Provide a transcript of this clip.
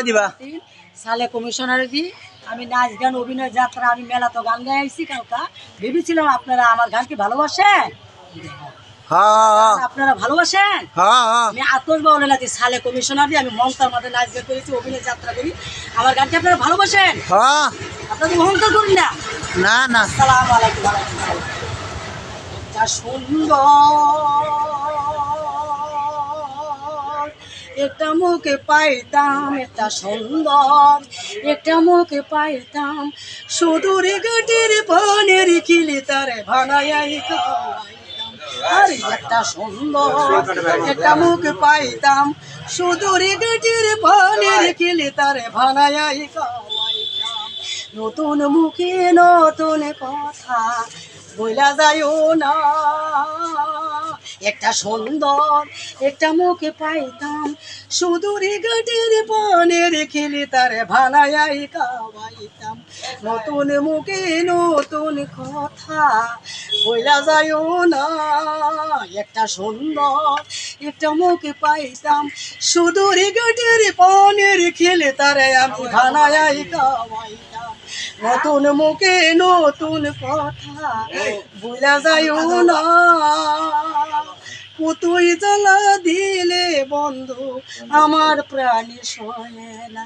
দিবা সালে কমিশনারে দি আমি নাচ গান অভিনয় যাত্রা আমি মেলা তো গান গাই আইছি কালকা ভেবেছিলাম আপনারা আমার গানকে ভালোবাসেন। হ্যাঁ আপনারা ভালোবাসেন। হ্যাঁ আমি আতর বাউলে নাচি সালে কমিশনার দিয়ে আমি মমতার মধ্যে নাচ গান করেছি অভিনয় যাত্রা করি আমার গানকে আপনারা ভালোবাসেন। হ্যাঁ আপনাদের অহংকার করেন না। না না আসসালামু আলাইকুম। একটা সুন্দর একটা মুখে পাইতাম একটা সুন্দর একটা মুখে পাইতাম সুদূর গাটির পানের খিলি তারে ভানাই খাওয়াইতাম। আরে একটা সুন্দর একটা মুখে পাইতাম সুদূর গাটির পানের খিলি তারে ভানাই খাওয়াইতাম। নতুন মুখে নতুন কথা বইলা যাইও না একটা সুন্দর একটা মুখে পাইতাম সুদূরে গাটের পানের খেলে তারে ভানাই খাওয়াইতাম। নতুন মুখে নতুন কথা বইলা যাইও না একটা সুন্দর একটা মুখে পাইতাম সুদূরে গাটের পানের খেলে তারে আমি ভানাই খাওয়াইতাম। নতুন মুখে নতুন কথা ভুলা যাইও না পুতুই জ্বালা দিলে বন্ধু আমার প্রাণী সয় না।